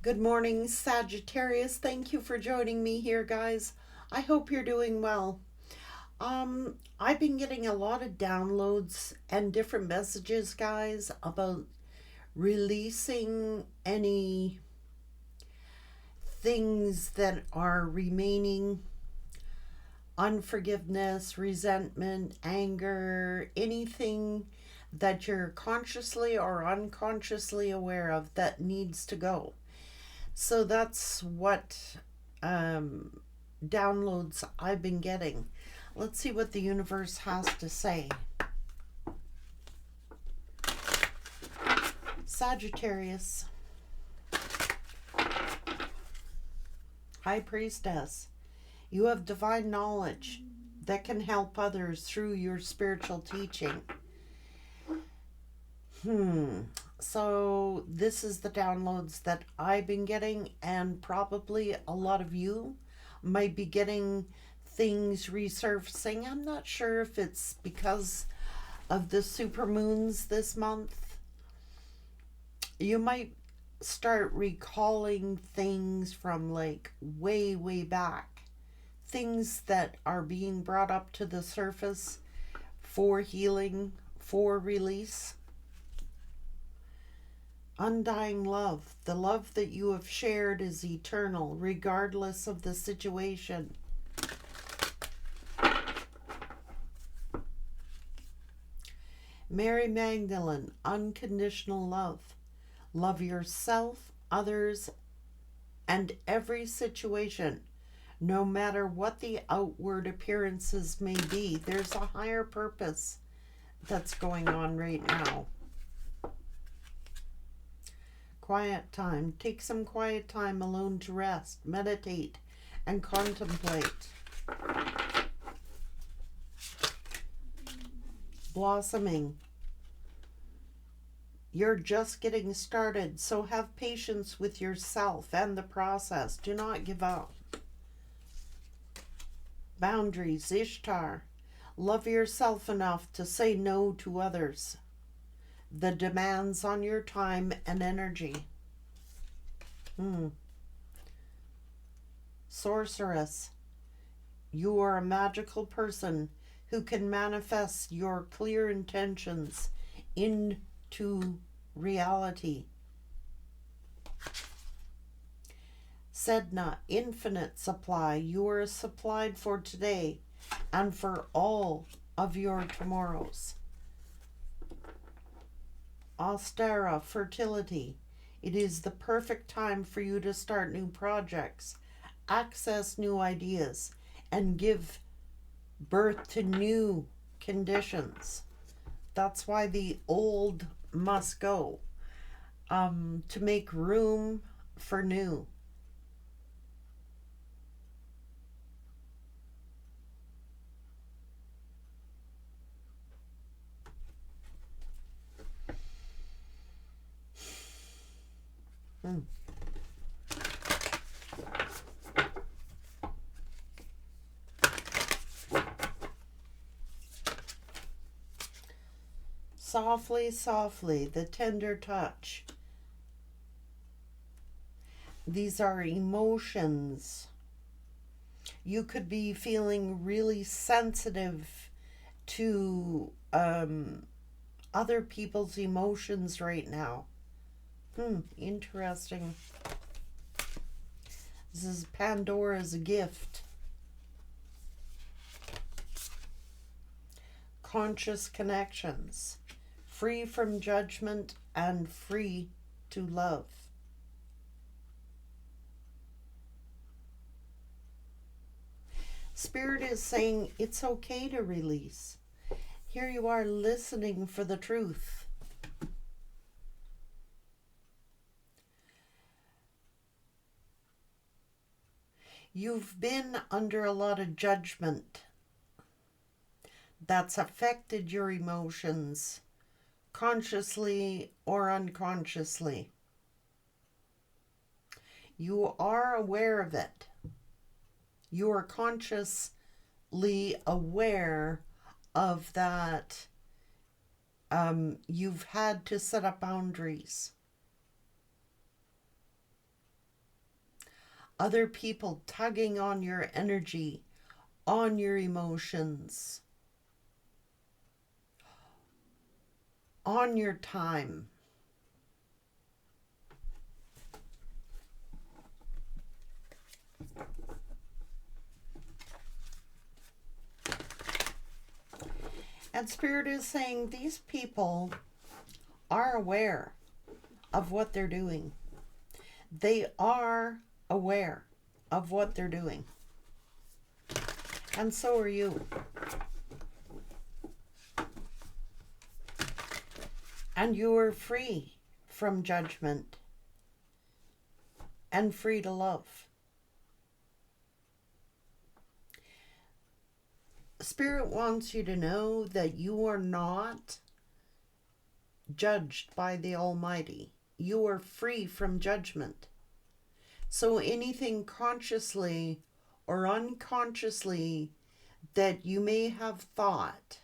Good morning, Sagittarius. Thank you for joining me here, guys. I hope you're doing well. I've been getting a lot of downloads and different messages, guys, about releasing any things that are remaining unforgiveness, resentment, anger, anything that you're consciously or unconsciously aware of that needs to go. So that's what downloads I've been getting. Let's see what the universe has to say. Sagittarius, High Priestess, you have divine knowledge that can help others through your spiritual teaching. So this is the downloads that I've been getting, and probably a lot of you might be getting things resurfacing. I'm not sure if it's because of the supermoons this month. You might start recalling things from like way, way back. Things that are being brought up to the surface for healing, for release. Undying love. The love that you have shared is eternal, regardless of the situation. Mary Magdalene, unconditional love. Love yourself, others, and every situation. No matter what the outward appearances may be, there's a higher purpose that's going on right now. Quiet time. Take some quiet time alone to rest, meditate, and contemplate. Blossoming. You're just getting started, so have patience with yourself and the process. Do not give up. Boundaries. Ishtar. Love yourself enough to say no to others. The demands on your time and energy. Sorceress. You are a magical person who can manifest your clear intentions into reality. Sedna, infinite supply. You are supplied for today and for all of your tomorrows. Austera, fertility. It is the perfect time for you to start new projects, access new ideas, and give birth to new conditions. That's why the old must go, to make room for new. Softly, softly, the tender touch. These are emotions. You could be feeling really sensitive to other people's emotions right now. Interesting. This is Pandora's gift. Conscious connections. Free from judgment and free to love. Spirit is saying it's okay to release. Here you are listening for the truth. You've been under a lot of judgment that's affected your emotions, consciously or unconsciously. You are aware of it. You are consciously aware of that. You've had to set up boundaries. other people tugging on your energy, on your emotions, on your time. And Spirit is saying these people are aware of what they're doing. They are aware of what they're doing. And so are you. And you are free from judgment and free to love. Spirit wants you to know that you are not judged by the Almighty. You are free from judgment. So anything consciously or unconsciously that you may have thought,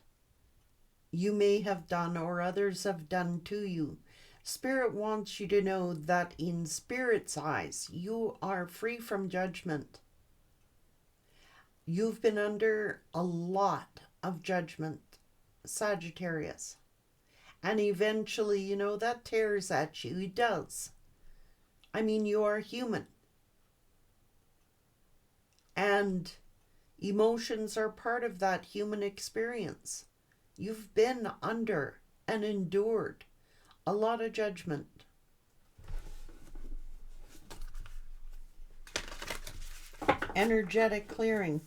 you may have done, or others have done to you, Spirit wants you to know that in Spirit's eyes, you are free from judgment. You've been under a lot of judgment, Sagittarius. And eventually, you know, that tears at you. It does. I mean, you are human. And emotions are part of that human experience. You've been under and endured a lot of judgment. Energetic clearing.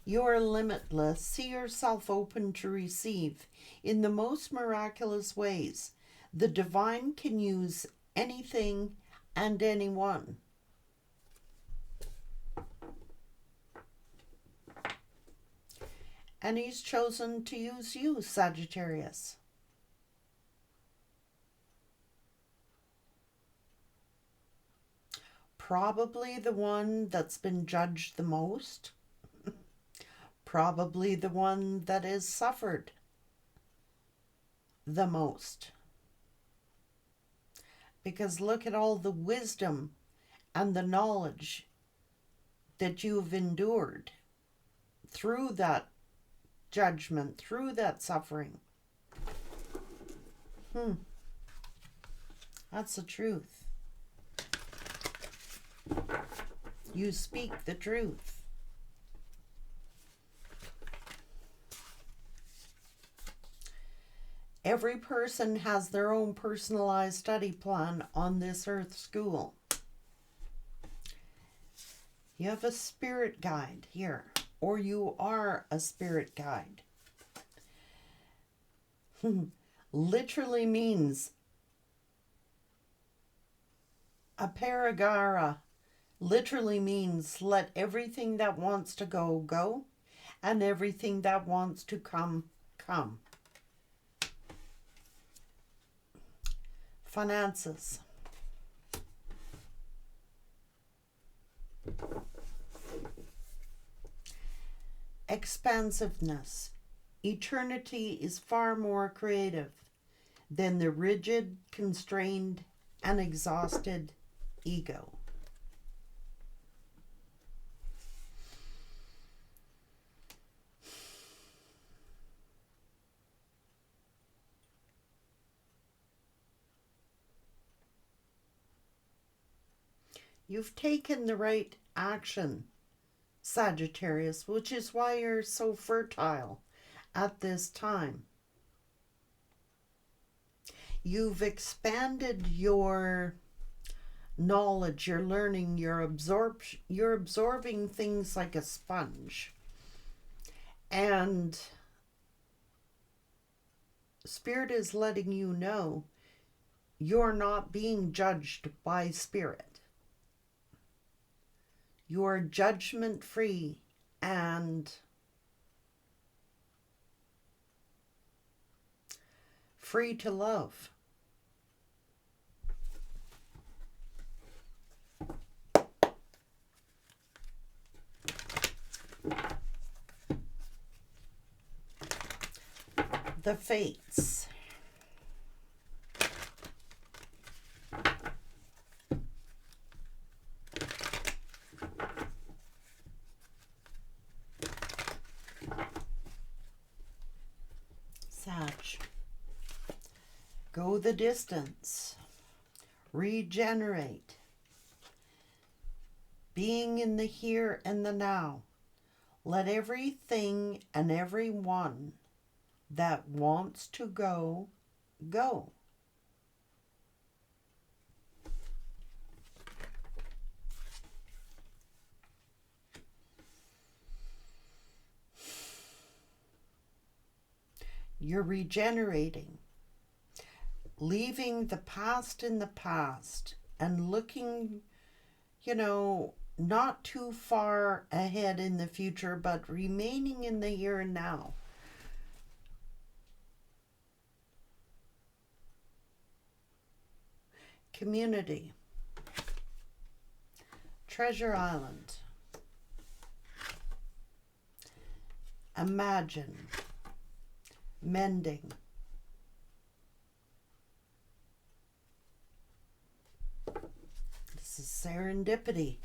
You are limitless. See yourself open to receive in the most miraculous ways. The divine can use anything and anyone. And he's chosen to use you, Sagittarius. Probably the one that's been judged the most. Probably the one that has suffered the most. Because look at all the wisdom and the knowledge that you've endured through that judgment, through that suffering. That's the truth. You speak the truth. Every person has their own personalized study plan on this Earth school. You have a spirit guide here, or you are a spirit guide. Literally means aparagara. Literally means let everything that wants to go, go, and everything that wants to come, come. Finances. Expansiveness. Eternity is far more creative than the rigid, constrained, and exhausted ego. You've taken the right action, Sagittarius, which is why you're so fertile at this time. You've expanded your knowledge, your learning, you're absorbing things like a sponge. And Spirit is letting you know you're not being judged by Spirit. You're judgment-free and free to love. The fates. Go the distance. Regenerate. Being in the here and the now. Let everything and everyone that wants to go, go. You're regenerating, leaving the past in the past and looking, not too far ahead in the future, but remaining in the here and now. Community. Treasure Island. Imagine. Mending. This is serendipity.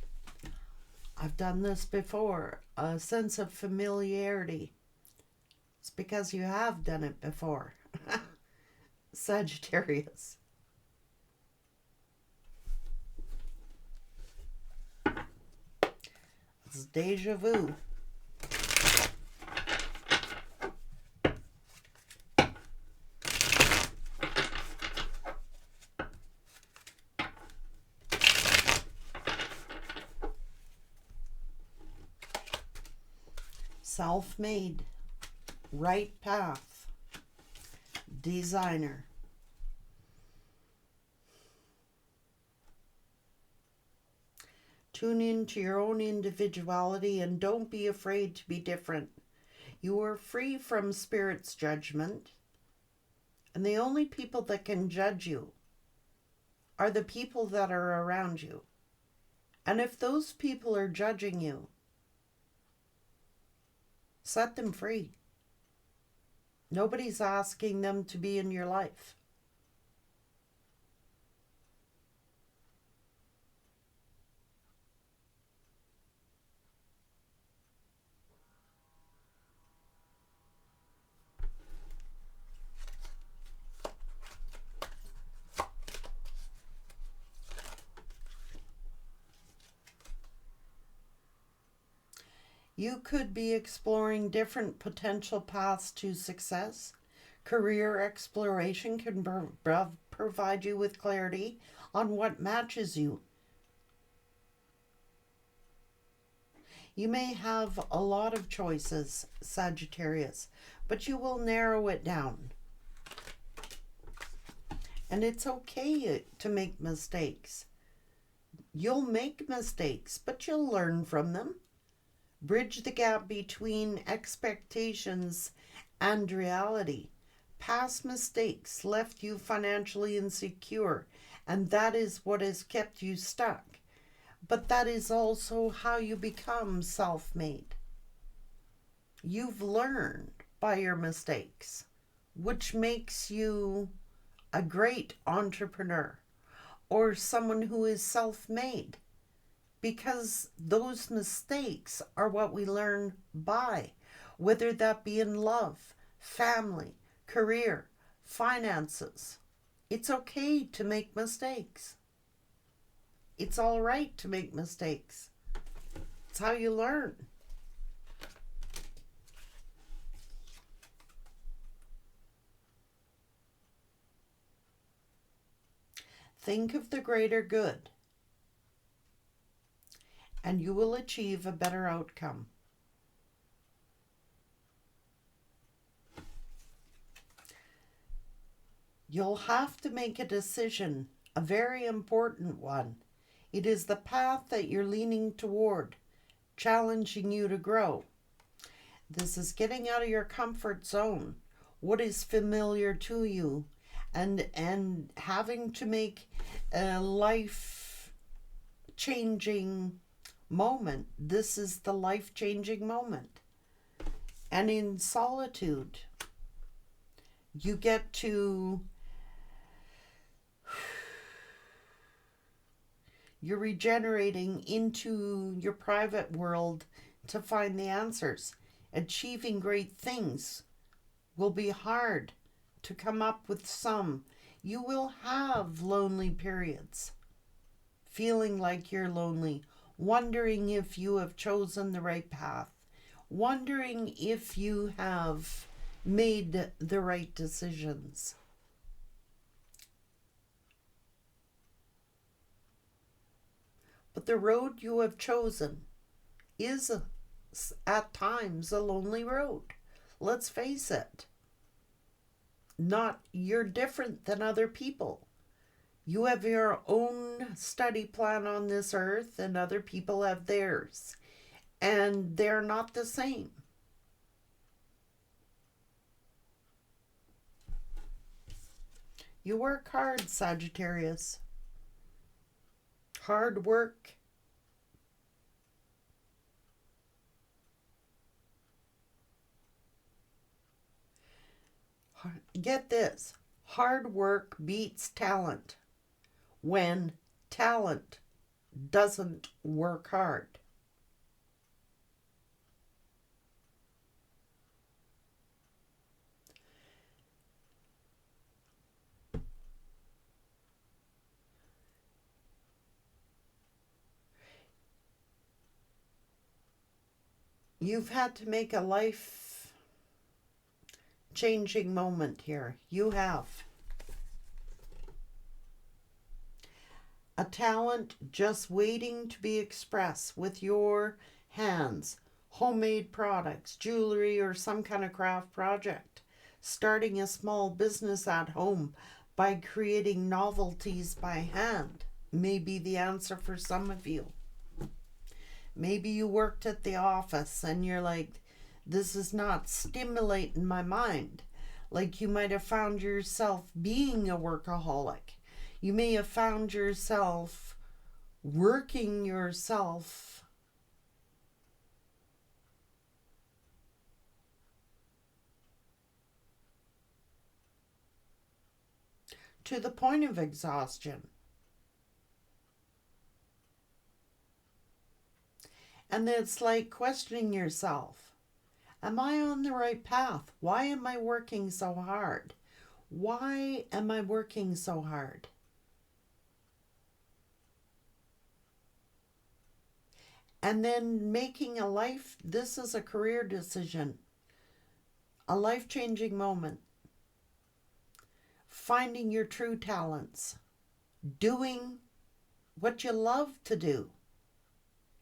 I've done this before. A sense of familiarity. It's because you have done it before. Sagittarius. It's deja vu. Self-made, right path, designer. Tune into your own individuality and don't be afraid to be different. You are free from Spirit's judgment, and the only people that can judge you are the people that are around you. And if those people are judging you, set them free. Nobody's asking them to be in your life. You could be exploring different potential paths to success. Career exploration can provide you with clarity on what matches you. You may have a lot of choices, Sagittarius, but you will narrow it down. And it's okay to make mistakes. You'll make mistakes, but you'll learn from them. Bridge the gap between expectations and reality. Past mistakes left you financially insecure, and that is what has kept you stuck. But that is also how you become self-made. You've learned by your mistakes, which makes you a great entrepreneur or someone who is self-made. Because those mistakes are what we learn by, whether that be in love, family, career, finances. It's okay to make mistakes. It's all right to make mistakes. It's how you learn. Think of the greater good, and you will achieve a better outcome. You'll have to make a decision, a very important one. It is the path that you're leaning toward, challenging you to grow. This is getting out of your comfort zone, what is familiar to you, and having to make a life-changing moment. This is the life-changing moment. And in solitude, you get to, you're regenerating into your private world to find the answers. Achieving great things will be hard to come up with some. You will have lonely periods, feeling like you're lonely, wondering if you have chosen the right path, wondering if you have made the right decisions. But the road you have chosen is at times a lonely road. Let's face it. Not you're different than other people. You have your own study plan on this earth and other people have theirs. And they're not the same. You work hard, Sagittarius. Hard work. Get this. Hard work beats talent when talent doesn't work hard. You've had to make a life changing moment here. You have. A talent just waiting to be expressed with your hands. Homemade products, jewelry, or some kind of craft project. Starting a small business at home by creating novelties by hand may be the answer for some of you. Maybe you worked at the office and you're like, this is not stimulating my mind. Like you might have found yourself being a workaholic. You may have found yourself working yourself to the point of exhaustion. And it's like questioning yourself. Am I on the right path? Why am I working so hard? Why am I working so hard? And then making a life, this is a career decision, a life-changing moment. Finding your true talents, doing what you love to do.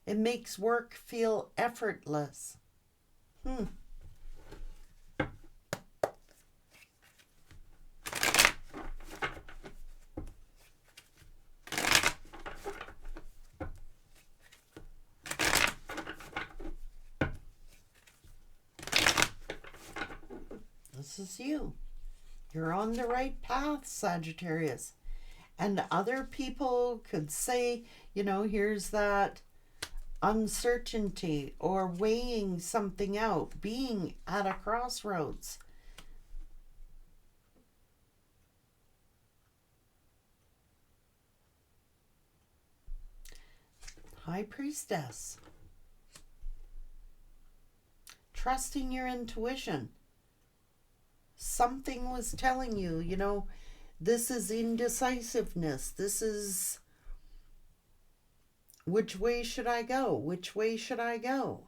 It makes work feel effortless. This is you. You're on the right path, Sagittarius. And other people could say, here's that uncertainty or weighing something out, being at a crossroads. High Priestess. Trusting your intuition. Something was telling you, this is indecisiveness. This is, which way should I go? Which way should I go?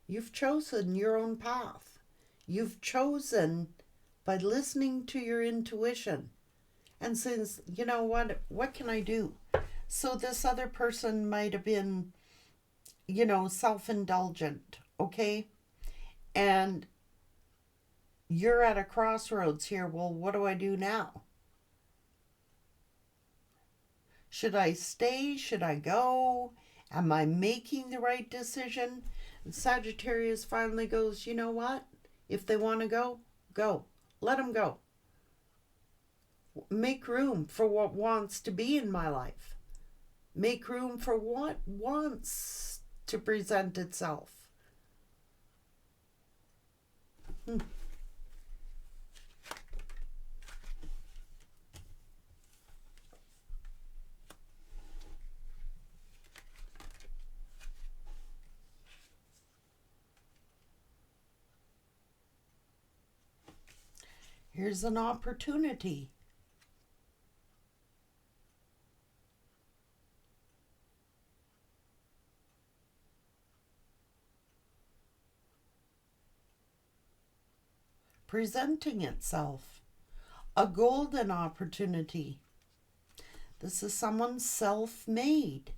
You've chosen your own path. You've chosen by listening to your intuition. And since, what can I do? So this other person might have been, self-indulgent, okay? And you're at a crossroads here. Well, what do I do now? Should I stay? Should I go? Am I making the right decision? And Sagittarius finally goes, you know what? If they want to go, go. Let them go. Make room for what wants to be in my life. Make room for what wants to present itself. Here's an opportunity. Presenting itself. A golden opportunity. This is someone self-made.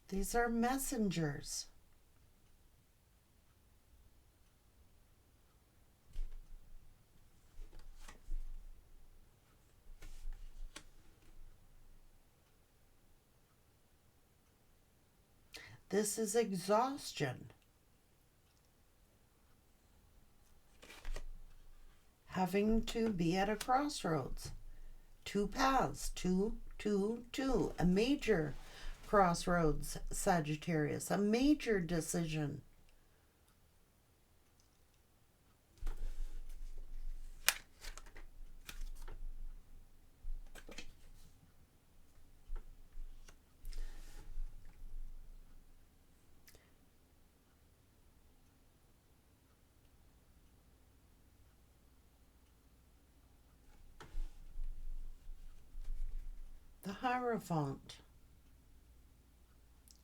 These are messengers. This is exhaustion. Having to be at a crossroads. Two paths. Two. A major crossroads, Sagittarius. A major decision. The Hierophant.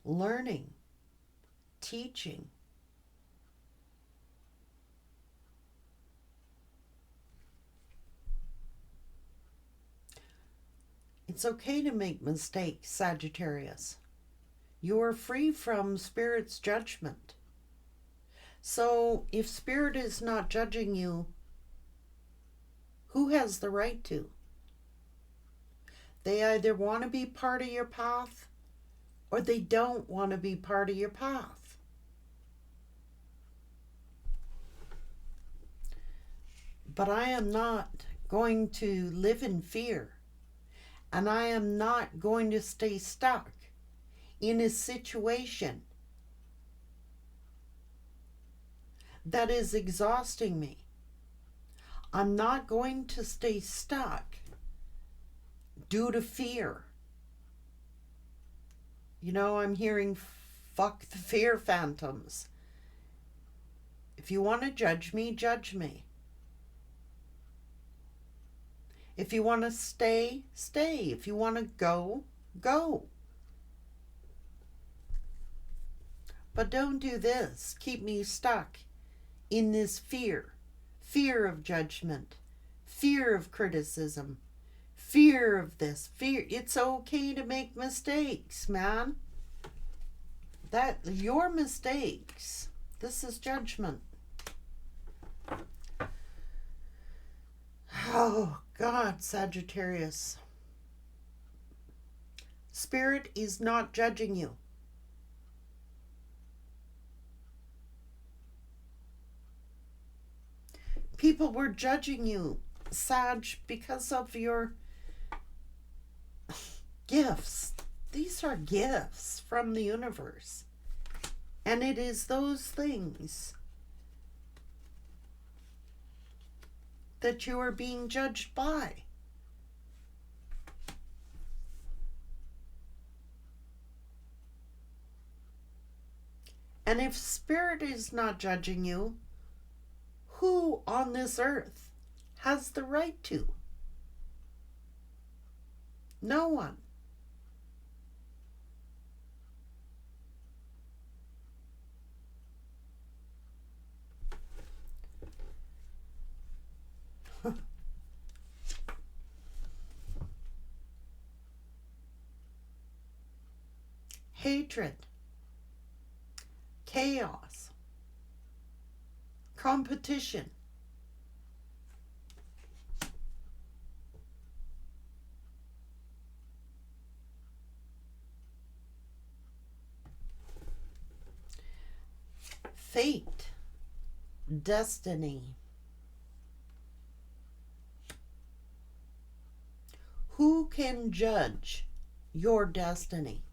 Learning. Teaching. It's okay to make mistakes, Sagittarius. You are free from Spirit's judgment. So if Spirit is not judging you, who has the right to? They either want to be part of your path or they don't want to be part of your path. But I am not going to live in fear, and I am not going to stay stuck in a situation that is exhausting me. I'm not going to stay stuck due to fear. You know, I'm hearing fuck the fear phantoms. If you want to judge me, judge me. If you want to stay, stay. If you want to go, go. But don't do this. Keep me stuck in this fear. Fear of judgment. Fear of criticism. Fear of this. Fear. It's okay to make mistakes, man. That your mistakes. This is judgment. Oh, God, Sagittarius. Spirit is not judging you. People were judging you, Sag, because of your gifts. These are gifts from the universe. And it is those things that you are being judged by. And if Spirit is not judging you, who on this earth has the right to? No one. Hatred, chaos, competition, fate, destiny. Who can judge your destiny.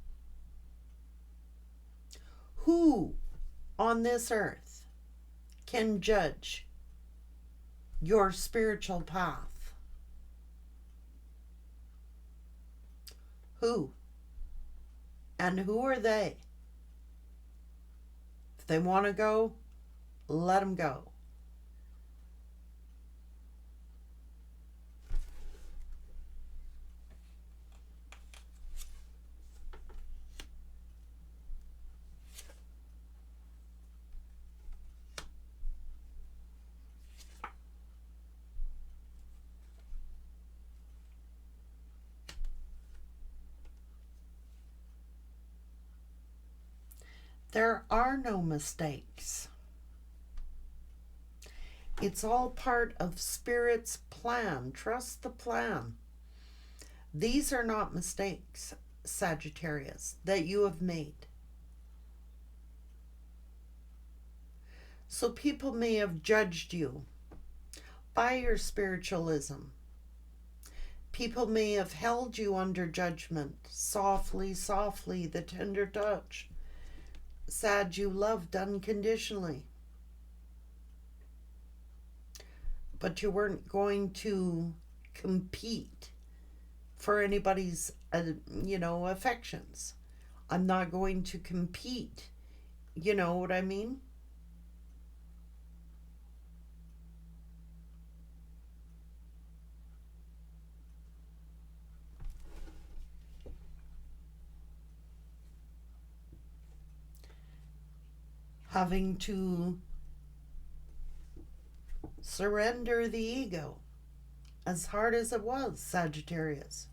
Who on this earth can judge your spiritual path? Who? And who are they? If they want to go, let them go. There are no mistakes. It's all part of Spirit's plan. Trust the plan. These are not mistakes, Sagittarius, that you have made. So people may have judged you by your spiritualism. People may have held you under judgment. Softly, softly, the tender touch. Sad, you loved unconditionally. But you weren't going to compete for anybody's, affections. I'm not going to compete. You know what I mean? Having to surrender the ego, as hard as it was, Sagittarius.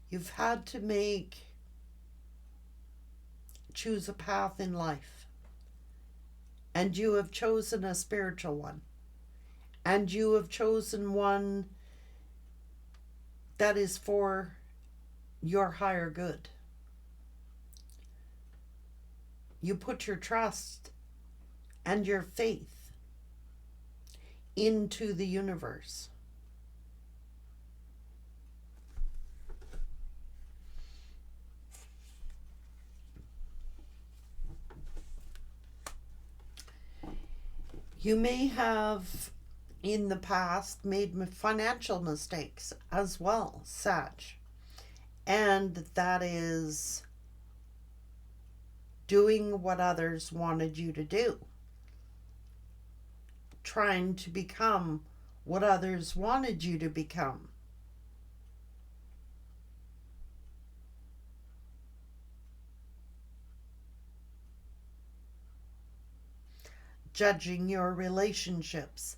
You've had to choose a path in life. And you have chosen a spiritual one. And you have chosen one that is for your higher good. You put your trust and your faith into the universe. You may have in the past made financial mistakes as well, Sag. And that is doing what others wanted you to do. Trying to become what others wanted you to become. Judging your relationships,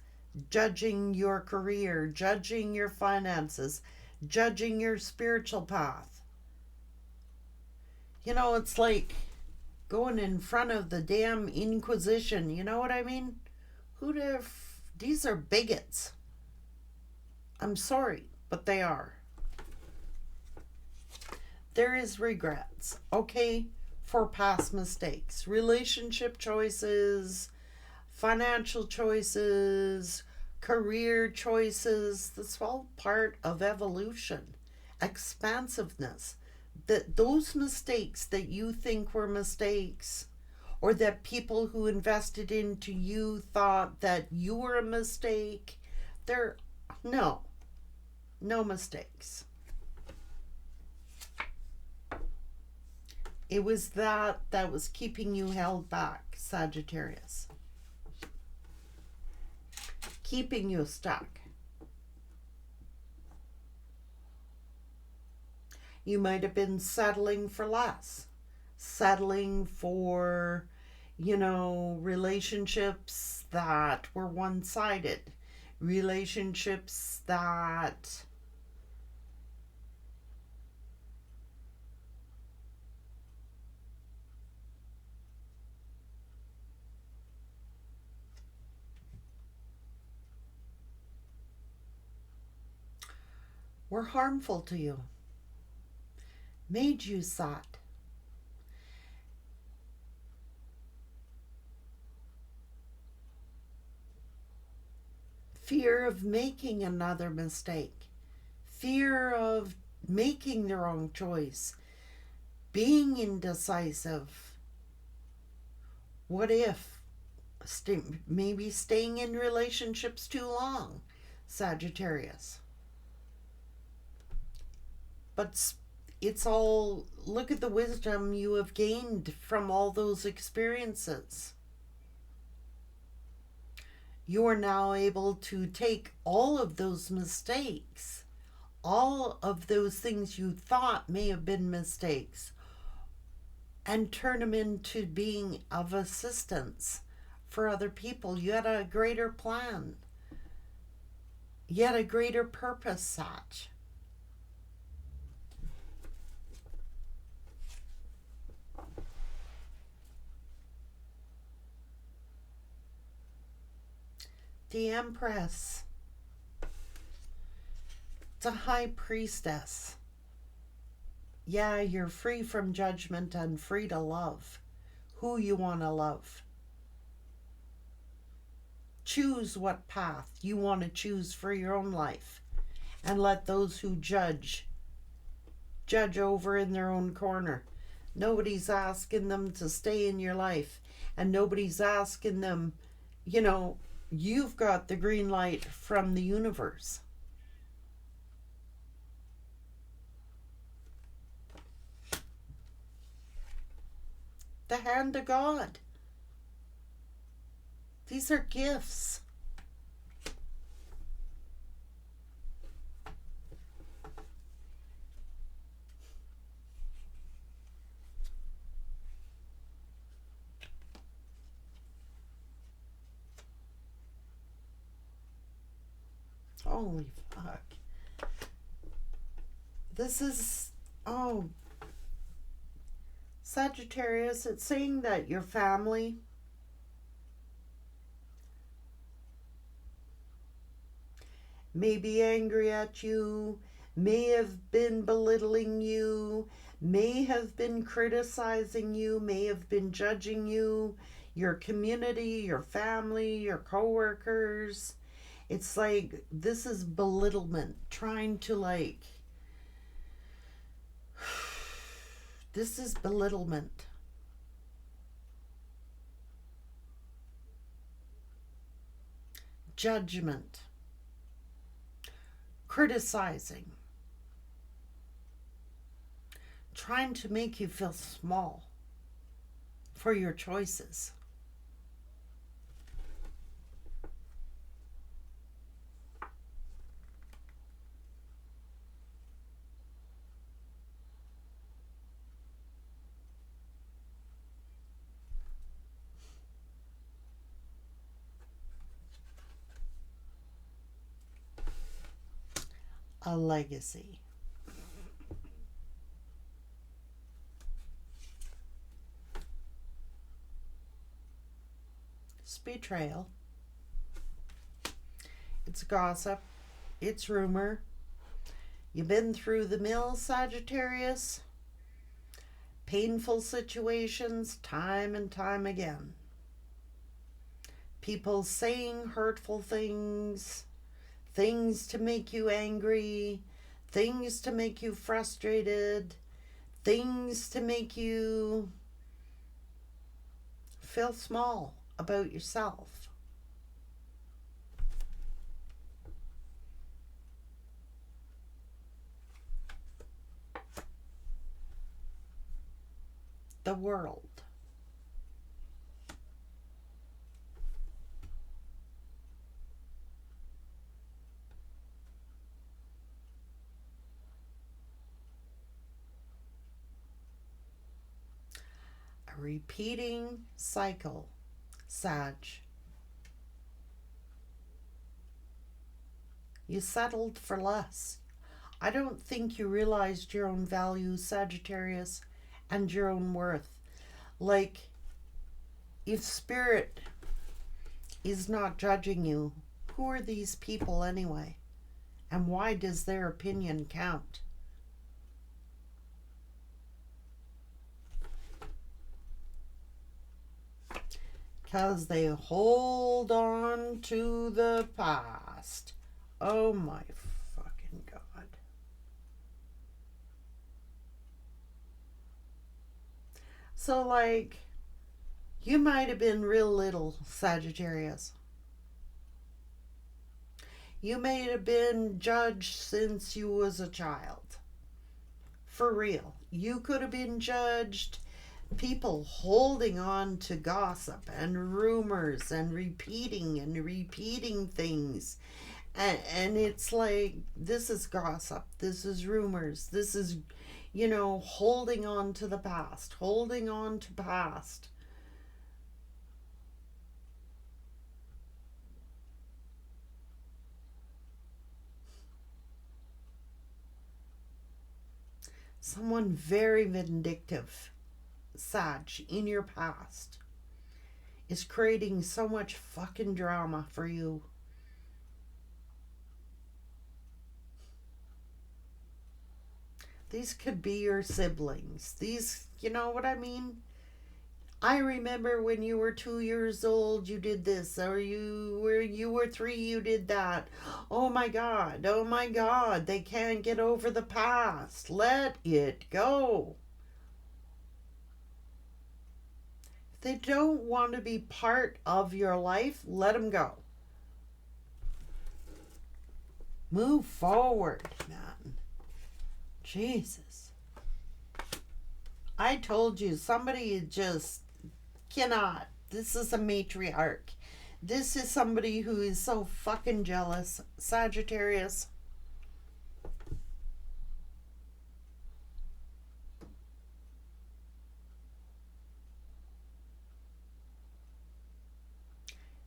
judging your career, judging your finances, judging your spiritual path. It's like going in front of the damn Inquisition. You know what I mean? These are bigots. I'm sorry, but they are. There is regrets, okay, for past mistakes, relationship choices, financial choices, career choices. That's all part of evolution, expansiveness. Those mistakes that you think were mistakes, or that people who invested into you thought that you were a mistake, no mistakes. It was that was keeping you held back, Sagittarius. Keeping you stuck. You might have been settling for less. Settling for, relationships that were one-sided. Relationships that were harmful to you. Made you sad. fear of making another mistake, fear of making the wrong choice, being indecisive. What if? Maybe staying in relationships too long, Sagittarius. But it's all, look at the wisdom you have gained from all those experiences. You are now able to take all of those mistakes, all of those things you thought may have been mistakes, and turn them into being of assistance for other people. You had a greater plan. You had a greater purpose, Sag. The Empress. It's a high priestess. Yeah, you're free from judgment and free to love who you want to love. Choose what path you want to choose for your own life, and let those who judge over in their own corner. Nobody's asking them to stay in your life, and nobody's asking them, you've got the green light from the universe. The hand of God. These are gifts. Holy fuck. This is, Sagittarius, it's saying that your family may be angry at you, may have been belittling you, may have been criticizing you, may have been judging you, your community, your family, your coworkers. It's like this is belittlement, trying to this is belittlement. Judgment. Criticizing. Trying to make you feel small for your choices. A legacy. It's betrayal. It's gossip. It's rumor. You've been through the mill, Sagittarius. Painful situations time and time again. People saying hurtful things. Things to make you angry, things to make you frustrated, things to make you feel small about yourself. The world. Repeating cycle, Sag. You settled for less. I don't think you realized your own value, Sagittarius, and your own worth. Like, if spirit is not judging you, who are these people anyway? And why does their opinion count? because they hold on to the past. Oh my fucking God. So, like, you might have been real little, Sagittarius. You may have been judged since you was a child. For real. You could have been judged. People holding on to gossip and rumors and repeating things. And it's like, this is gossip. This is rumors. This is, holding on to the past. Holding on to past. Someone very vindictive, Sag, in your past is creating so much fucking drama for you. These could be your siblings. These, you know what I mean? I remember when you were 2 years old, you did this, or you were 3, you did that. Oh my God, oh my God, they can't get over the past. Let it go. If they don't want to be part of your life, let them go. Move forward, man. Jesus. I told you, somebody just cannot. This is a matriarch. This is somebody who is so fucking jealous. Sagittarius.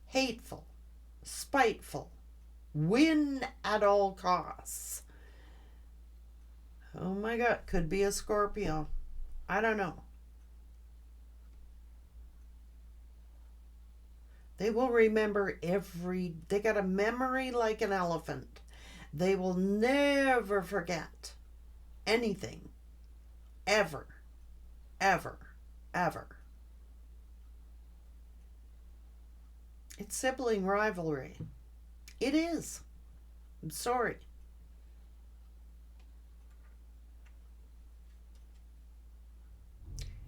Hateful. Spiteful. Win at all costs. Oh my God. Could be a Scorpio. I don't know. They will remember they got a memory like an elephant. They will never forget anything. Ever. Ever. Ever. It's sibling rivalry. It is. I'm sorry.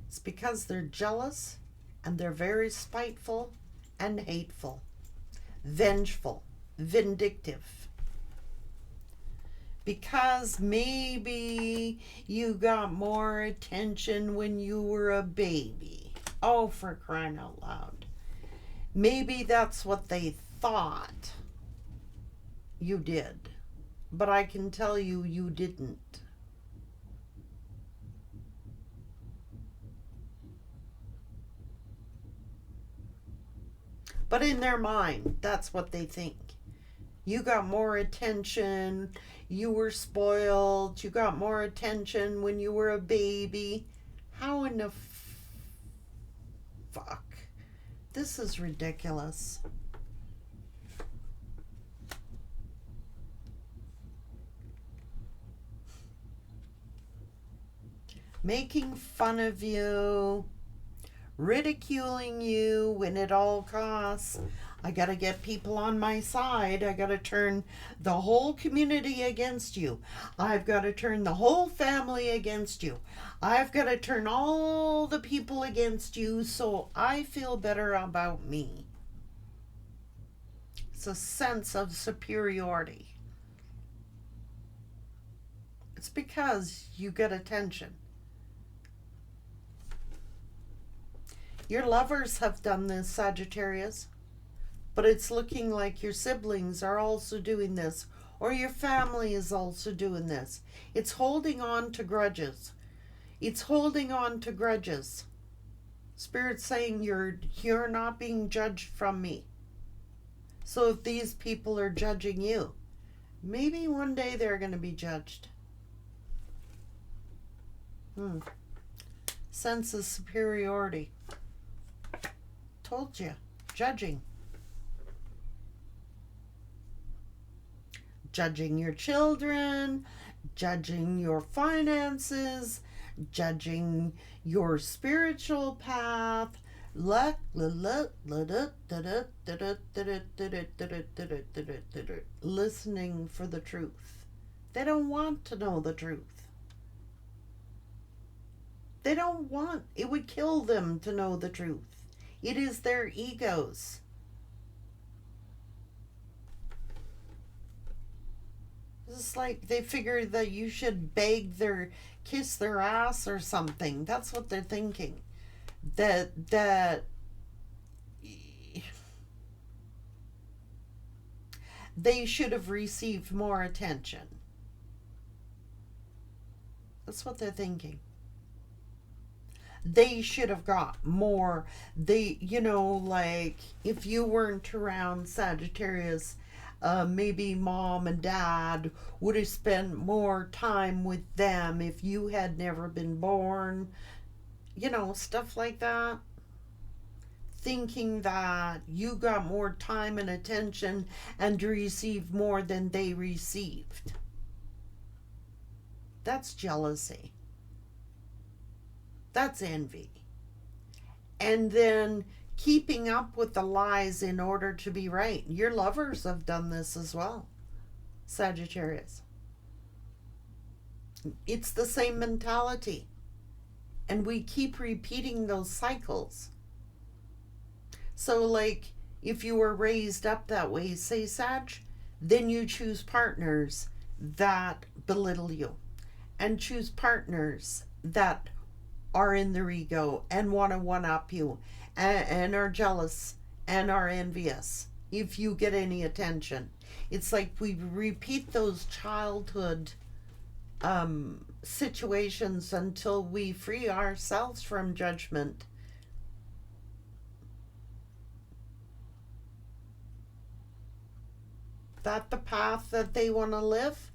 It's because they're jealous and they're very spiteful and hateful, vengeful, vindictive. Because maybe you got more attention when you were a baby. Oh, for crying out loud. Maybe that's what they thought you did. But I can tell you, you didn't. But in their mind, that's what they think. You got more attention. You were spoiled. You got more attention when you were a baby. How in the fuck? This is ridiculous. Making fun of you, ridiculing you when at all costs. I gotta get people on my side. I gotta turn the whole community against you. I've gotta turn the whole family against you. I've gotta turn all the people against you so I feel better about me. It's a sense of superiority. It's because you get attention. Your lovers have done this, Sagittarius, but it's looking like your siblings are also doing this, or your family is also doing this. It's holding on to grudges. It's holding on to grudges. Spirit's saying you're not being judged from me. So if these people are judging you, maybe one day they're going to be judged. Sense of superiority. Told you. Judging. Judging your children, judging your finances, judging your spiritual path, Listening for the truth. They don't want to know the truth. They don't want, it would kill them to know the truth. It is their egos. It's like they figure that you should kiss their ass or something. That's what they're thinking. That they should have received more attention. That's what they're thinking. They should have got more. Like if you weren't around, Sagittarius, maybe mom and dad would have spent more time with them if you had never been born. Stuff like that. Thinking that you got more time and attention and received more than they received. That's jealousy. That's envy. And then keeping up with the lies in order to be right. Your lovers have done this as well, Sagittarius. It's the same mentality. And we keep repeating those cycles. So, like, if you were raised up that way, say, Sag, then you choose partners that belittle you and choose partners that are in their ego and want to one-up you and are jealous and are envious if you get any attention. It's like we repeat those childhood situations until we free ourselves from judgment. That the path that they want to live?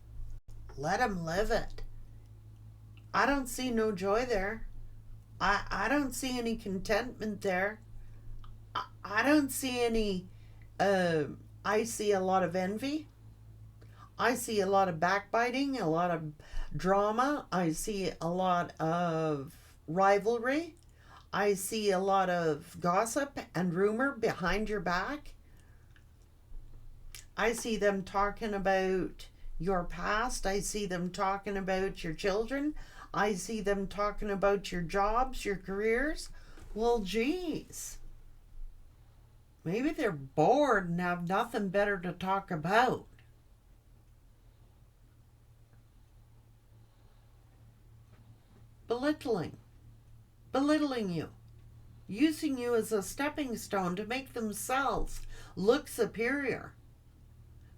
Let them live it. I don't see no joy there. I don't see any contentment there. I don't see any, I see a lot of envy. I see a lot of backbiting, a lot of drama. I see a lot of rivalry. I see a lot of gossip and rumor behind your back. I see them talking about your past. I see them talking about your children. I see them talking about your jobs, your careers. Well, geez. Maybe they're bored and have nothing better to talk about. Belittling you, using you as a stepping stone to make themselves look superior.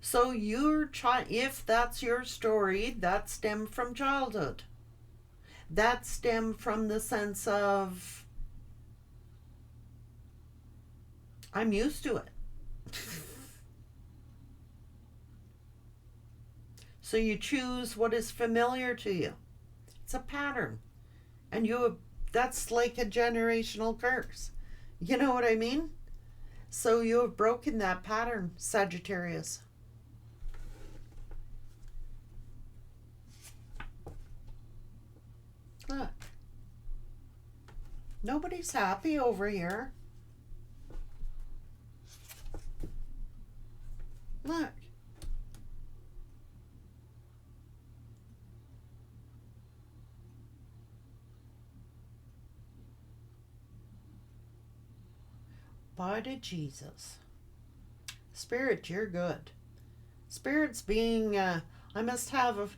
So if that's your story, that stemmed from childhood. That stemmed from the sense of, I'm used to it. So you choose what is familiar to you. It's a pattern. And that's like a generational curse. You know what I mean? So you have broken that pattern, Sagittarius. Look. Nobody's happy over here. Look. Bye to Jesus. Spirit, you're good. Spirit's being, I must have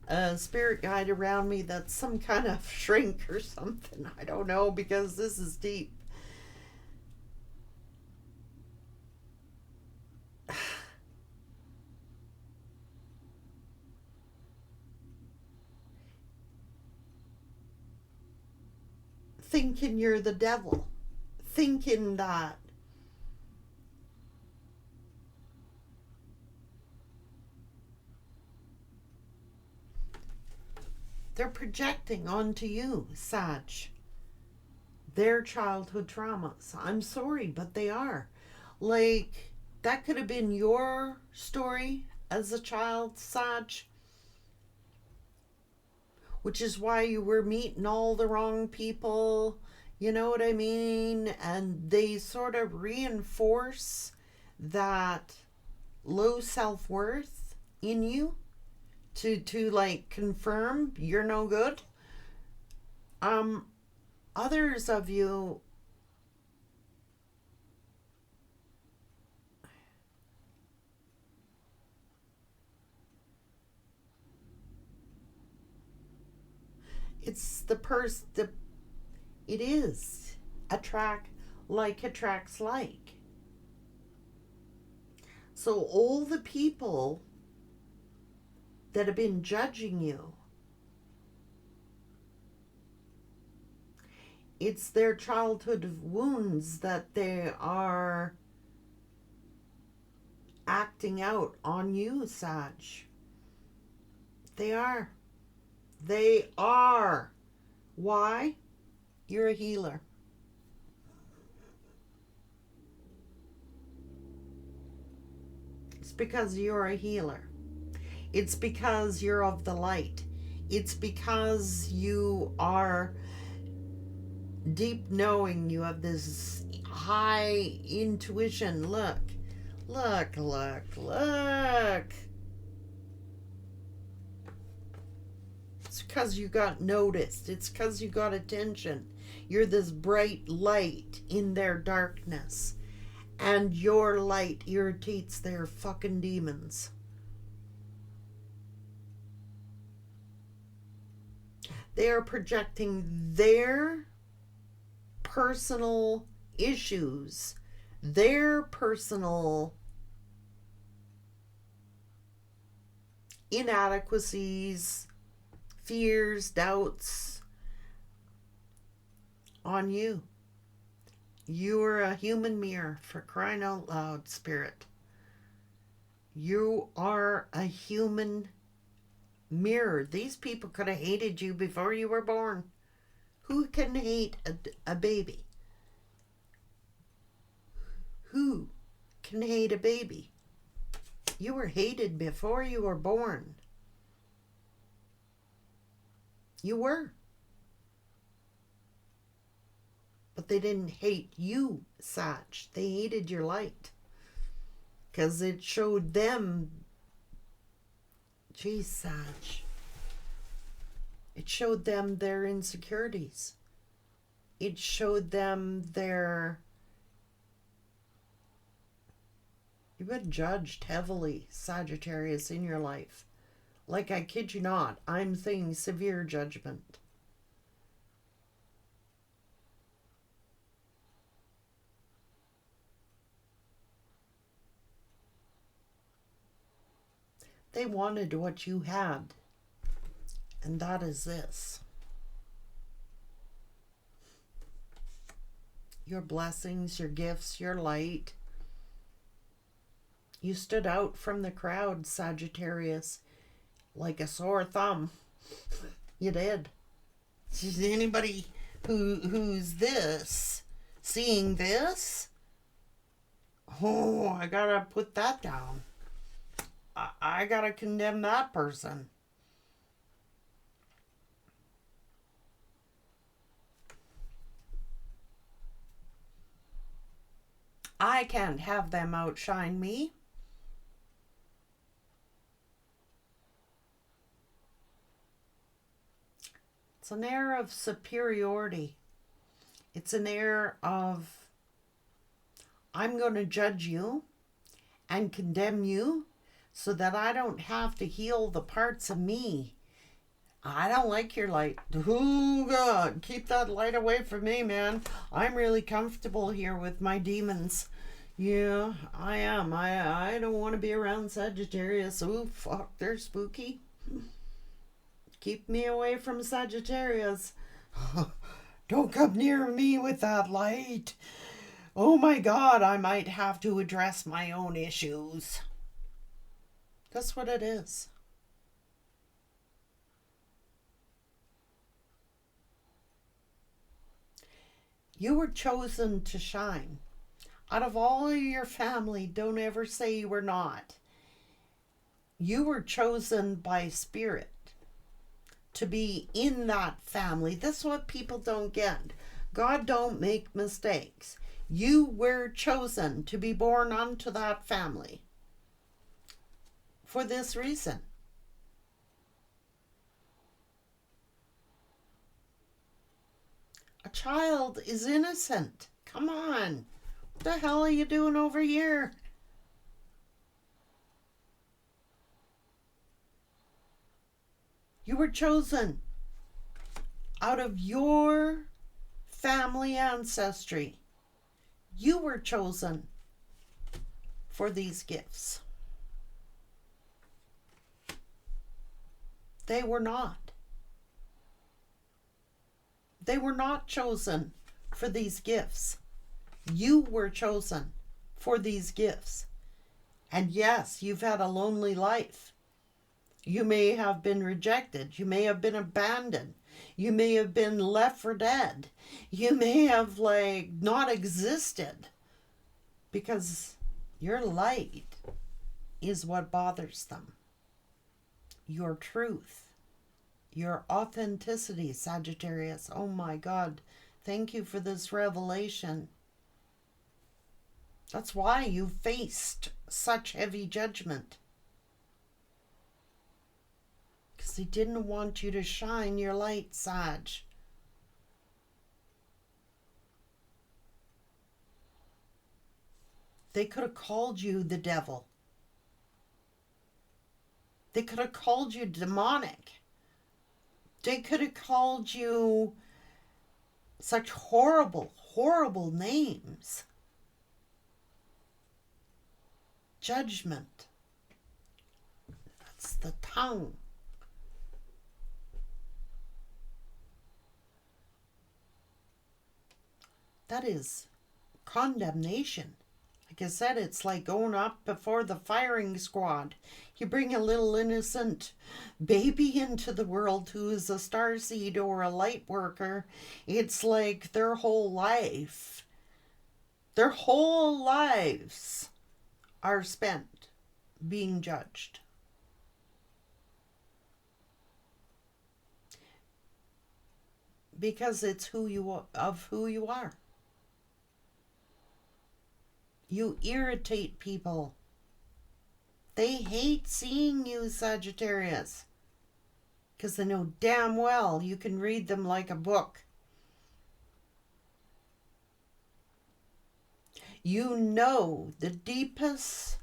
a spirit guide around me that's some kind of shrink or something. I don't know, because this is deep. Thinking you're the devil. Thinking that they're projecting onto you, Sag, their childhood traumas. I'm sorry, but they are. Like, that could have been your story as a child, Sag, which is why you were meeting all the wrong people. You know what I mean? And they sort of reinforce that low self-worth in you to like confirm you're no good. Um Others of you, it's the it is attract like attracts like. So all the people that have been judging you, it's their childhood wounds that they are acting out on you, Sag. They are. They are. Why? You're a healer. It's because you're a healer. It's because you're of the light. It's because you are deep knowing. You have this high intuition. Look, look, look, look. It's because you got noticed. It's because you got attention. You're this bright light in their darkness. And your light irritates their fucking demons. They are projecting their personal issues, their personal inadequacies, fears, doubts on you. You are a human mirror, for crying out loud, Spirit. You are a human mirror. These people could have hated you before you were born. Who can hate a baby? Who can hate a baby? You were hated before you were born. You were. But they didn't hate you, Sag. They hated your light. Because it showed them, geez, Sag. It showed them their insecurities. It showed them their... You've been judged heavily, Sagittarius, in your life. Like, I kid you not, I'm saying severe judgment. They wanted what you had, and that is this. Your blessings, your gifts, your light. You stood out from the crowd, Sagittarius, like a sore thumb. You did. Anybody who's this, seeing this, oh, I gotta put that down. I gotta condemn that person. I can't have them outshine me. It's an air of superiority. It's an air of, I'm going to judge you and condemn you so that I don't have to heal the parts of me. I don't like your light. Oh, God, keep that light away from me, man. I'm really comfortable here with my demons. Yeah, I am. I don't want to be around Sagittarius. Oh, fuck, they're spooky. Keep me away from Sagittarius. Don't come near me with that light. Oh my God, I might have to address my own issues. That's what it is. You were chosen to shine. Out of all of your family, don't ever say you were not. You were chosen by Spirit to be in that family. That's what people don't get. God don't make mistakes. You were chosen to be born unto that family for this reason. A child is innocent. Come on. What the hell are you doing over here? You were chosen out of your family ancestry. You were chosen for these gifts. They were not. They were not chosen for these gifts. You were chosen for these gifts. And yes, you've had a lonely life. You may have been rejected. You may have been abandoned. You may have been left for dead. You may have not existed because your light is what bothers them. Your truth, your authenticity, Sagittarius. Oh my God. Thank you for this revelation. That's why you faced such heavy judgment. Because they didn't want you to shine your light, Sag. They could have called you the devil. They could have called you demonic. They could have called you such horrible, horrible names. Judgment. That's the tongue. That is condemnation. Like I said, it's like going up before the firing squad. You bring a little innocent baby into the world who is a starseed or a light worker. It's like their whole life, their whole lives are spent being judged. Because it's who you are. You irritate people. They hate seeing you, Sagittarius, because they know damn well you can read them like a book. You know the deepest,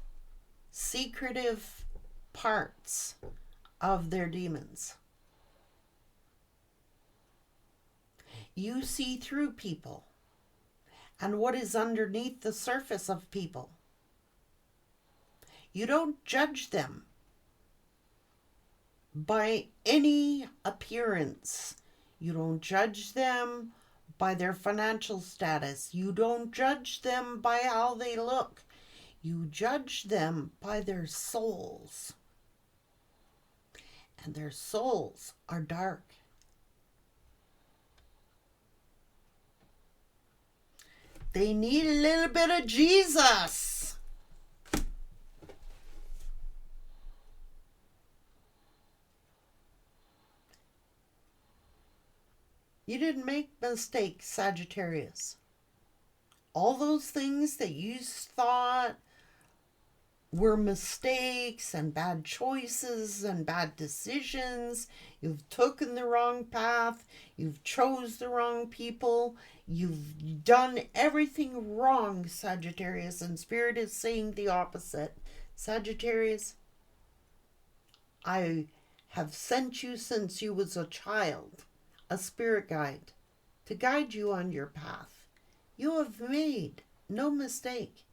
secretive parts of their demons. You see through people and what is underneath the surface of people. You don't judge them by any appearance. You don't judge them by their financial status. You don't judge them by how they look. You judge them by their souls. And their souls are dark. They need a little bit of Jesus. You didn't make mistakes, Sagittarius. All those things that you thought were mistakes and bad choices and bad decisions. You've taken the wrong path. You've chose the wrong people. You've done everything wrong, Sagittarius, and Spirit is saying the opposite. Sagittarius, I have sent you since you was a child, a spirit guide, to guide you on your path. You have made no mistake.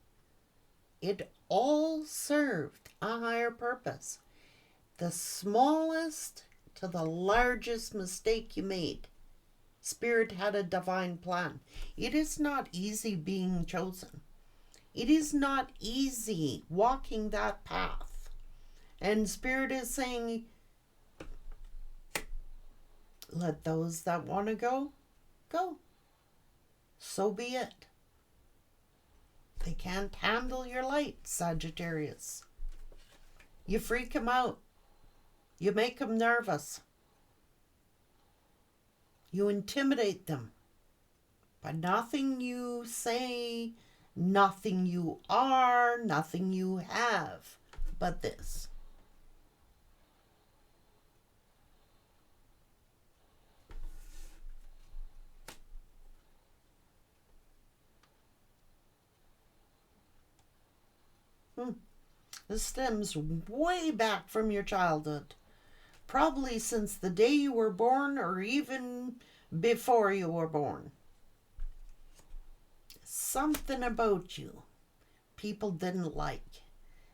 It all served a higher purpose. The smallest to the largest mistake you made, Spirit had a divine plan. It is not easy being chosen. It is not easy walking that path. And Spirit is saying, let those that want to go, go. So be it. They can't handle your light, Sagittarius. You freak them out. You make them nervous. You intimidate them. But nothing you say, nothing you are, nothing you have, but this. This stems way back from your childhood. Probably since the day you were born or even before you were born. Something about you people didn't like.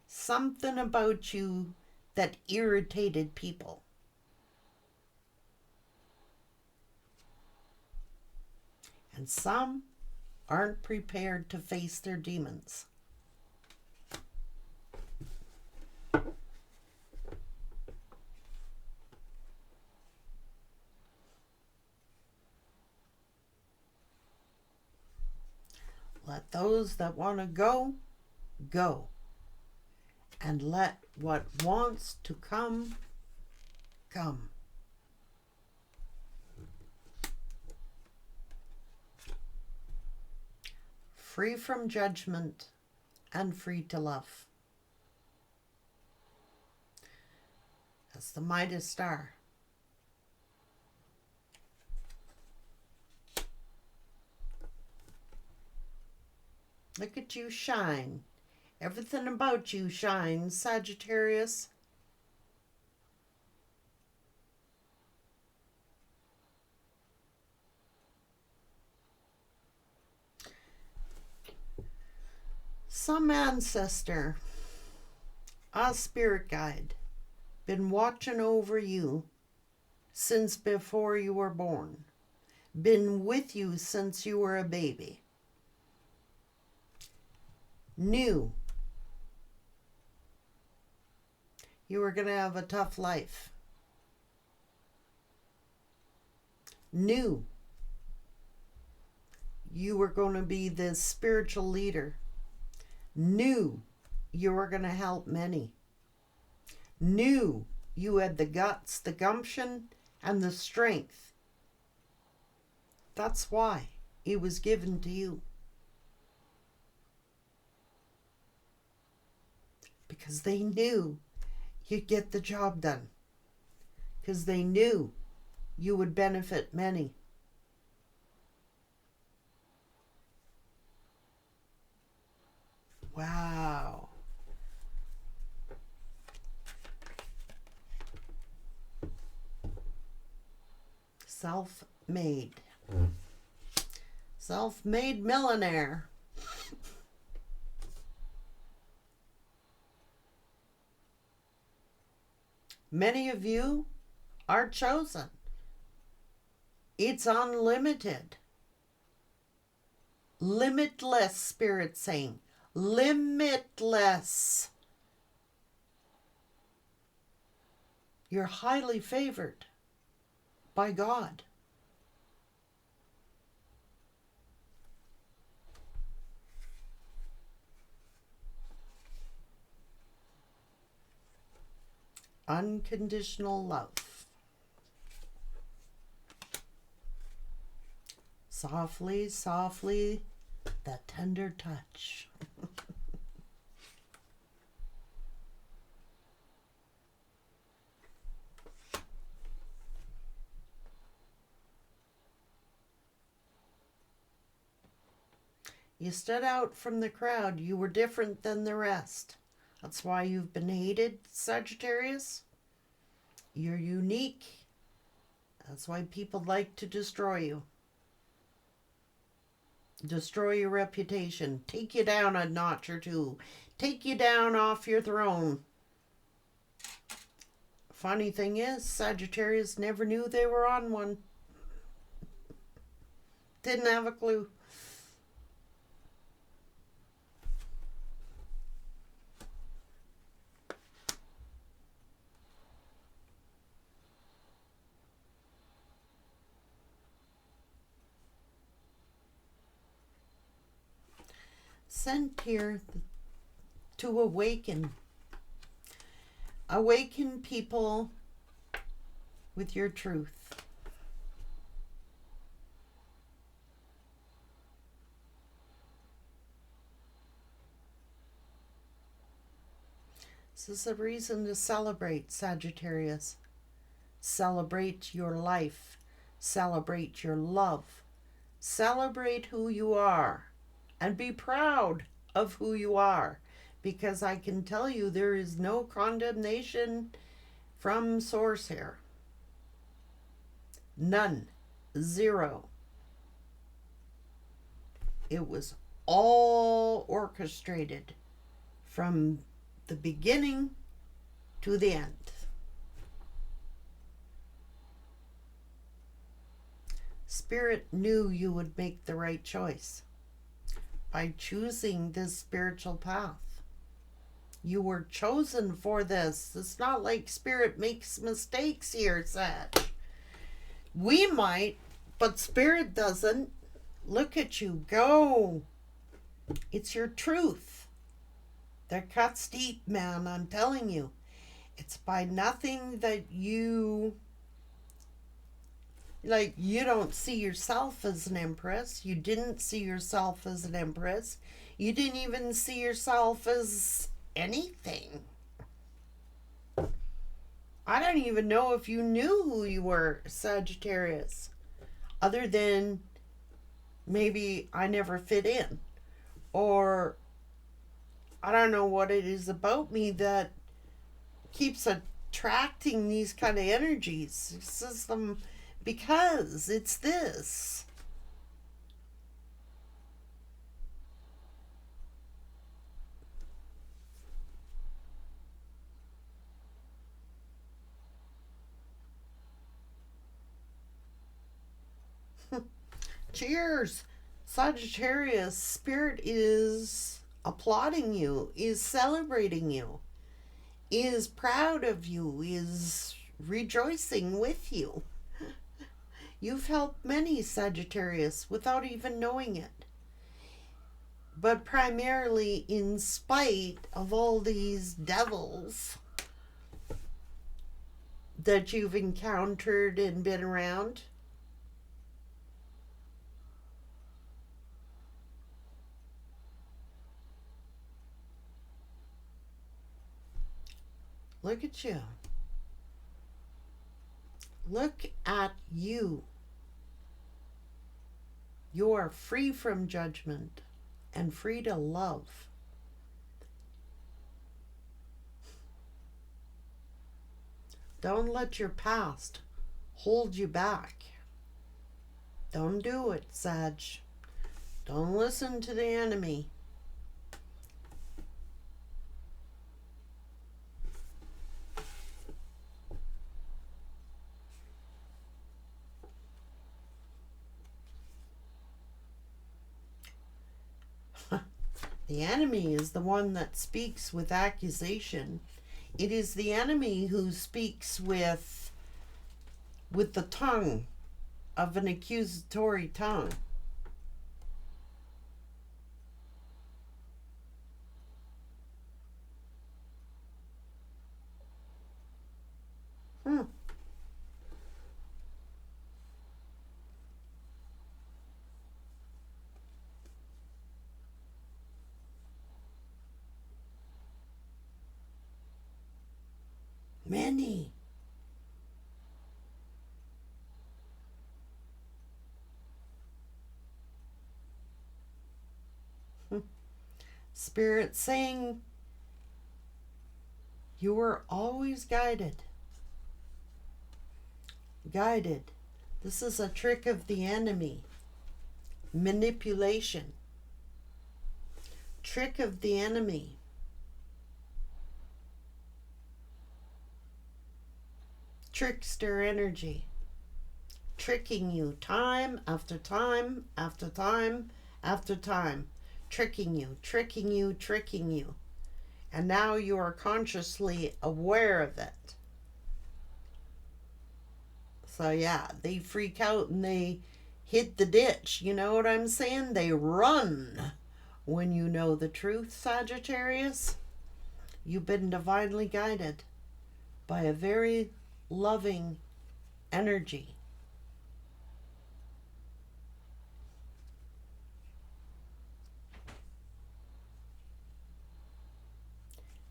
Something about you that irritated people. And some aren't prepared to face their demons. Let those that want to go, go. And let what wants to come, come. Free from judgment and free to love. That's the Midas star. Look at you shine. Everything about you shines, Sagittarius. Some ancestor, a spirit guide, been watching over you since before you were born. Been with you since you were a baby. Knew you were going to have a tough life. Knew you were going to be the spiritual leader. Knew you were going to help many. Knew you had the guts, the gumption, and the strength. That's why it was given to you. Because they knew you'd get the job done. Because they knew you would benefit many. Wow. Self-made. Self-made millionaire. Many of you are chosen. It's unlimited. Limitless, Spirit saying. Limitless. You're highly favored by God. Unconditional love. Softly, softly, that tender touch. You stood out from the crowd. You were different than the rest. That's why you've been hated, Sagittarius. You're unique. That's why people like to destroy you. Destroy your reputation. Take you down a notch or two. Take you down off your throne. Funny thing is, Sagittarius never knew they were on one. Didn't have a clue. Sent here to awaken. Awaken people with your truth. This is a reason to celebrate, Sagittarius. Celebrate your life. Celebrate your love. Celebrate who you are. And be proud of who you are. Because I can tell you there is no condemnation from source here. None. Zero. It was all orchestrated from the beginning to the end. Spirit knew you would make the right choice by choosing this spiritual path. You were chosen for this. It's not like Spirit makes mistakes here, Sag. We might, but Spirit doesn't. Look at you go. It's your truth. That cuts deep, man, I'm telling you. It's by nothing that you... Like, you don't see yourself as an empress. You didn't see yourself as an empress. You didn't even see yourself as anything. I don't even know if you knew who you were, Sagittarius. Other than maybe I never fit in. Or I don't know what it is about me that keeps attracting these kind of energies. It's just because it's this. Cheers, Sagittarius. Spirit is applauding you, is celebrating you, is proud of you, is rejoicing with you. You've helped many, Sagittarius, without even knowing it. But primarily in spite of all these devils that you've encountered and been around. Look at you. Look at you. You are free from judgment and free to love. Don't let your past hold you back. Don't do it, Sag. Don't listen to the enemy. The enemy is the one that speaks with accusation. It is the enemy who speaks with the tongue of an accusatory tongue. Many. Spirit saying you were always guided. Guided. This is a trick of the enemy. Manipulation. Trick of the enemy. Trickster energy. Tricking you time after time after time after time. Tricking you, tricking you, tricking you. And now you are consciously aware of it. So yeah, they freak out and they hit the ditch. You know what I'm saying? They run when you know the truth, Sagittarius. You've been divinely guided by a very loving energy.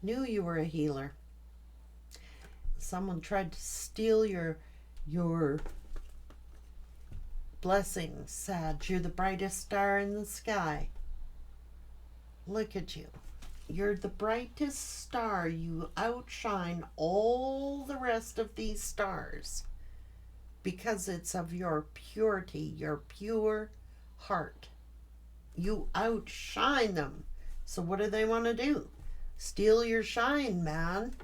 Knew you were a healer. Someone tried to steal your blessings, Sag. You're the brightest star in the sky. Look at you. You're the brightest star. You outshine all the rest of these stars because it's of your purity, your pure heart. You outshine them. So what do they want to do? Steal your shine, man.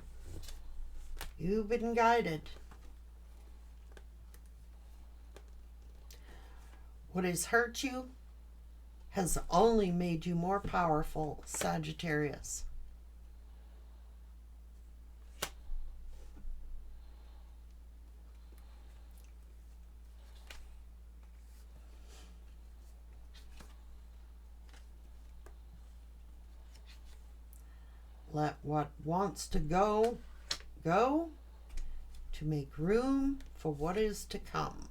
You've been guided. What has hurt you has only made you more powerful, Sagittarius. Let what wants to go, go, to make room for what is to come.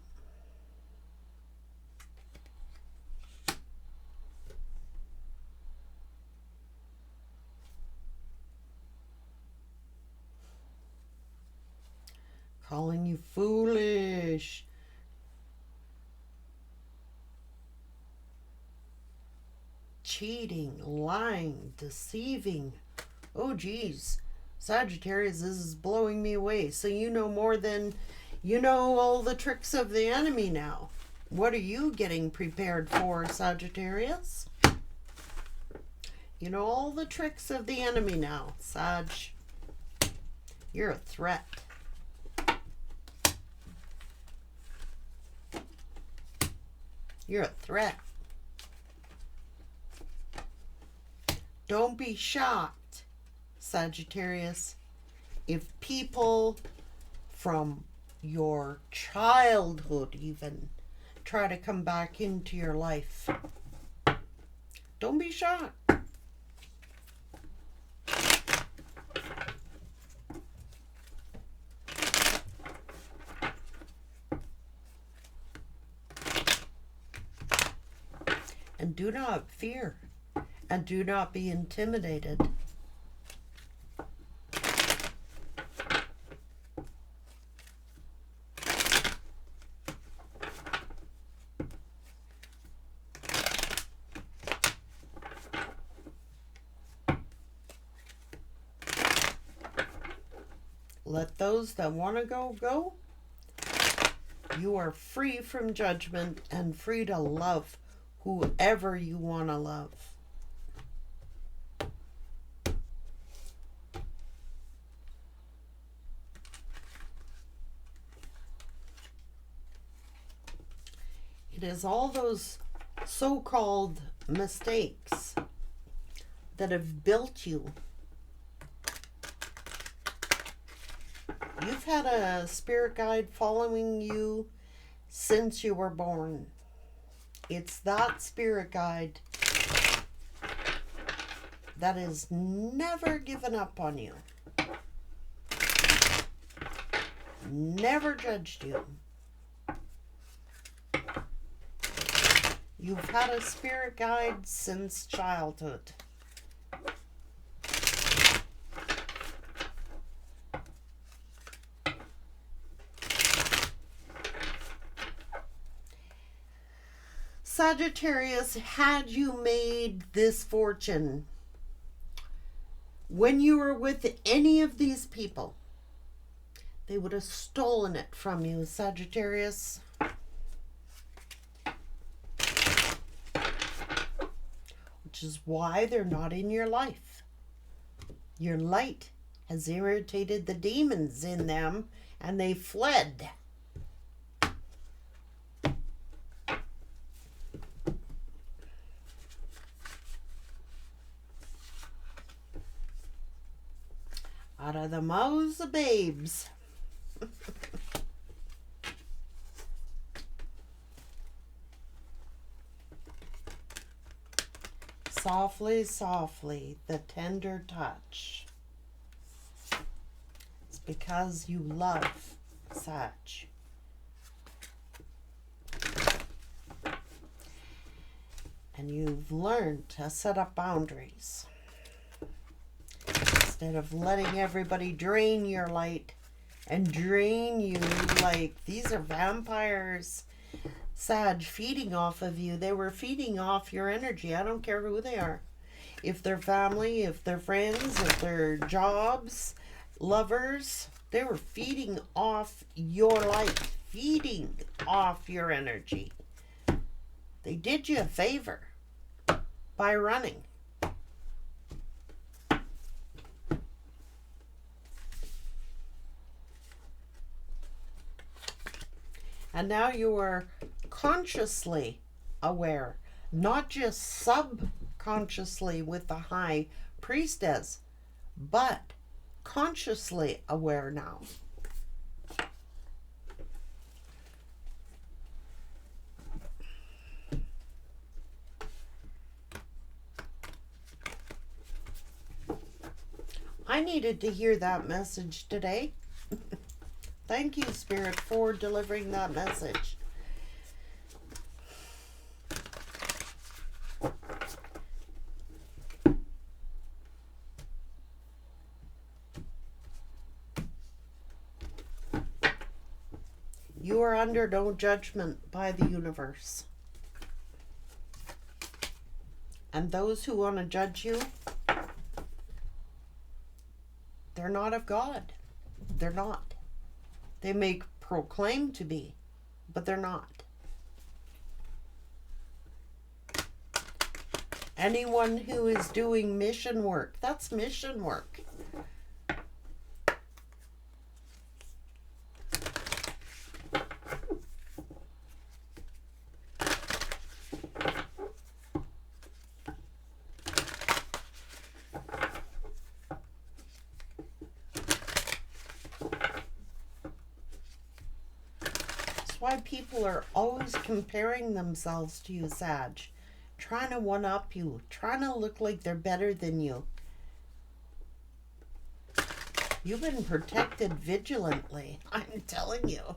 Calling you foolish. Cheating, lying, deceiving. Oh, geez. Sagittarius, this is blowing me away. So you know more than... You know all the tricks of the enemy now. What are you getting prepared for, Sagittarius? You know all the tricks of the enemy now, Sag. You're a threat. You're a threat. Don't be shocked, Sagittarius, if people from your childhood even try to come back into your life. Don't be shocked. And do not fear, and do not be intimidated. Let those that want to go, go. You are free from judgment and free to love whoever you want to love. It is all those so-called mistakes that have built you. You've had a spirit guide following you since you were born. It's that spirit guide that has never given up on you. Never judged you. You've had a spirit guide since childhood. Sagittarius, had you made this fortune when you were with any of these people, they would have stolen it from you, Sagittarius. Which is why they're not in your life. Your light has irritated the demons in them, and they fled. Out of the mouths of babes. Softly, softly, the tender touch. It's because you love Sag. And you've learned to set up boundaries. instead of letting everybody drain your light and drain you. Like, these are vampires, Sag, feeding off of you. They were feeding off your energy. I don't care who they are. If they're family, if they're friends, if they're jobs, lovers, they were feeding off your light, feeding off your energy. They did you a favor by running. And now you are consciously aware, not just subconsciously with the high priestess, but consciously aware now. I needed to hear that message today. Thank you, Spirit, for delivering that message. You are under no judgment by the universe. And those who want to judge you, they're not of God. They're not. They may proclaim to be, but they're not. Anyone who is doing mission work, that's mission work. Why people are always comparing themselves to you, Sag, trying to one up you, trying to look like they're better than you. You've been protected vigilantly, I'm telling you.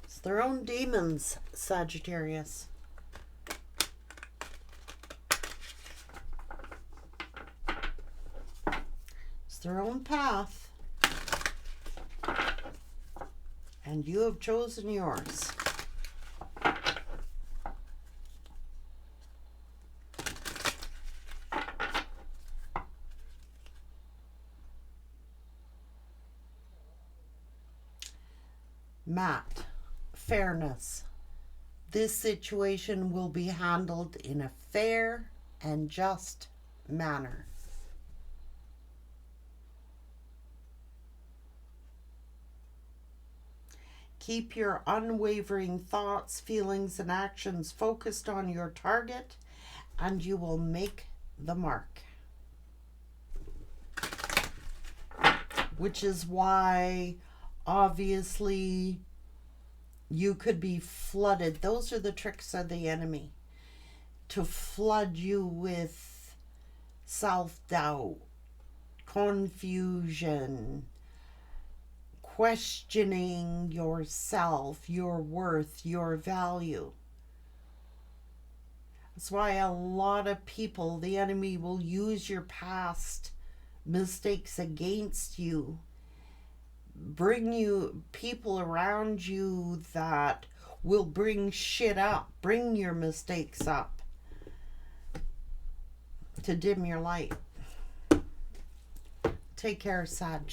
It's their own demons, Sagittarius. Their own path, and you have chosen yours. Matt, fairness. This situation will be handled in a fair and just manner. Keep your unwavering thoughts, feelings, and actions focused on your target, and you will make the mark. Which is why, obviously, you could be flooded. Those are the tricks of the enemy. To flood you with self-doubt, confusion, questioning yourself, your worth, your value. That's why a lot of people, the enemy will use your past mistakes against you, bring you people around you that will bring shit up, bring your mistakes up to dim your light. Take care, Sag.